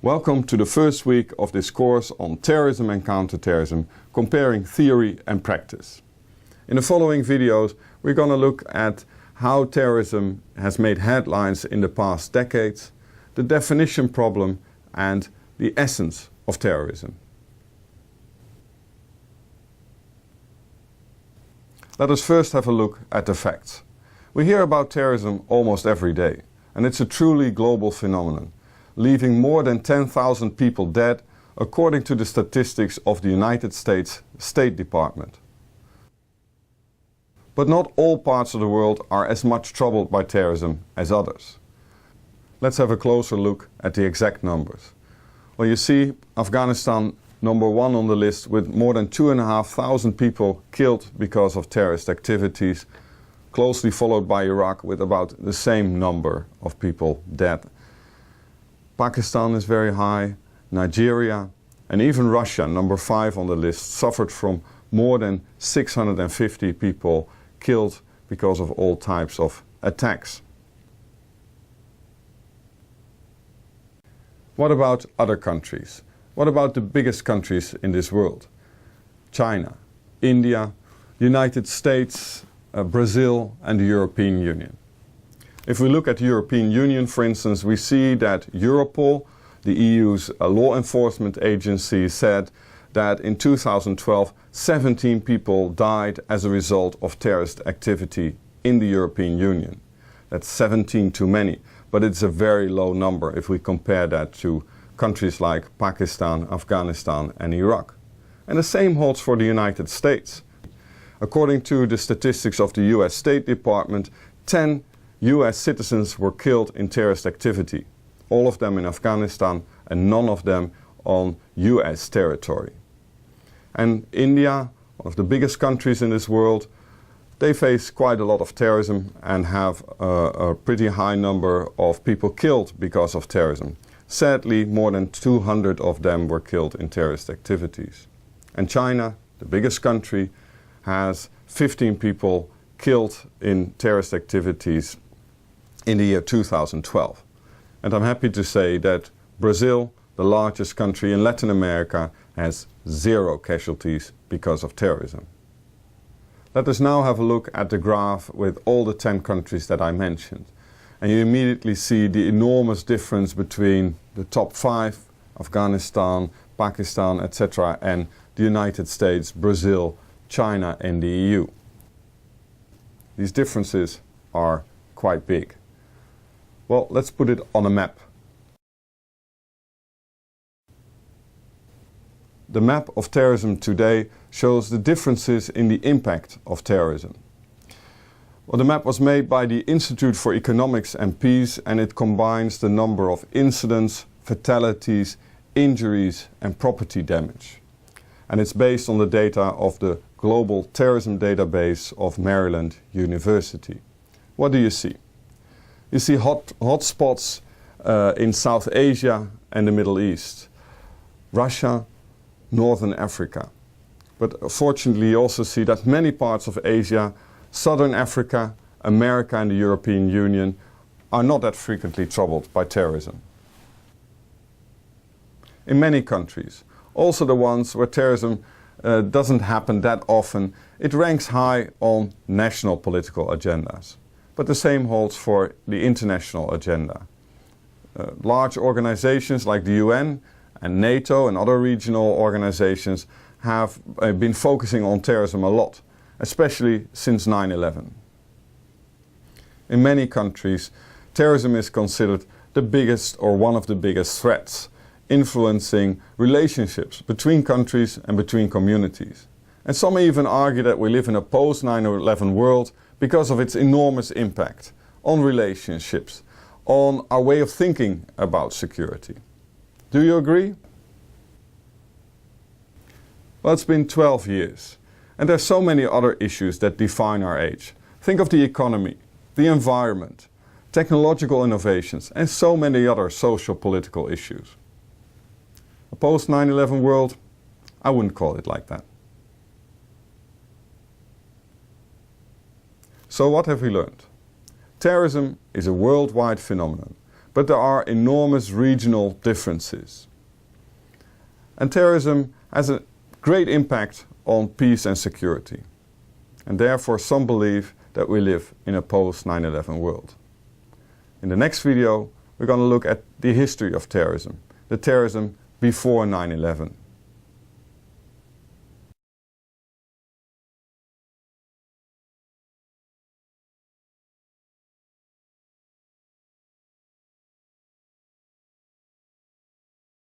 Welcome to the first week of this course on terrorism and counterterrorism, comparing theory and practice. In the following videos, we're going to look at how terrorism has made headlines in the past decades, the definition problem, and the essence of terrorism. Let us first have a look at the facts. We hear about terrorism almost every day, and it's a truly global phenomenon, leaving more than 10,000 people dead, according to the statistics of the United States State Department. But not all parts of the world are as much troubled by terrorism as others. Let's have a closer look at the exact numbers. Well, you see Afghanistan number one on the list with more than 2,500 people killed because of terrorist activities, closely followed by Iraq with about the same number of people dead. Pakistan is very high, Nigeria, and even Russia, number 5 on the list, suffered from more than 650 people killed because of all types of attacks. What about other countries? What about the biggest countries in this world? China, India, United States, Brazil, and the European Union. If we look at the European Union, for instance, we see that Europol, the EU's law enforcement agency, said that in 2012, 17 people died as a result of terrorist activity in the European Union. That's 17 too many, but it's a very low number if we compare that to countries like Pakistan, Afghanistan, and Iraq. And the same holds for the United States. According to the statistics of the US State Department, 10 US citizens were killed in terrorist activity, all of them in Afghanistan and none of them on US territory. And India, one of the biggest countries in this world, they face quite a lot of terrorism and have a pretty high number of people killed because of terrorism. Sadly, more than 200 of them were killed in terrorist activities. And China, the biggest country, has 15 people killed in terrorist activities in the year 2012. And I'm happy to say that Brazil, the largest country in Latin America, has 0 casualties because of terrorism. Let us now have a look at the graph with all the 10 countries that I mentioned. And you immediately see the enormous difference between the top 5, Afghanistan, Pakistan, etc., and the United States, Brazil, China, and the EU. These differences are quite big. Well, let's put it on a map. The map of terrorism today shows the differences in the impact of terrorism. Well, the map was made by the Institute for Economics and Peace, and it combines the number of incidents, fatalities, injuries, and property damage. And it's based on the data of the Global Terrorism Database of Maryland University. What do you see? You see hot spots in South Asia and the Middle East, Russia, Northern Africa. But fortunately you also see that many parts of Asia, Southern Africa, America, and the European Union are not that frequently troubled by terrorism. In many countries, also the ones where terrorism doesn't happen that often, it ranks high on national political agendas. But the same holds for the international agenda. Large organizations like the UN and NATO and other regional organizations have been focusing on terrorism a lot, especially since 9/11. In many countries, terrorism is considered the biggest or one of the biggest threats, influencing relationships between countries and between communities. And some even argue that we live in a post-9/11 world because of its enormous impact on relationships, on our way of thinking about security. Do you agree? Well, it's been 12 years, and there's so many other issues that define our age. Think of the economy, the environment, technological innovations, and so many other social political issues. A post-9/11 world? I wouldn't call it like that. So what have we learned? Terrorism is a worldwide phenomenon, but there are enormous regional differences. And terrorism has a great impact on peace and security. And therefore some believe that we live in a post-9/11 world. In the next video, we're going to look at the history of terrorism, the terrorism before 9/11.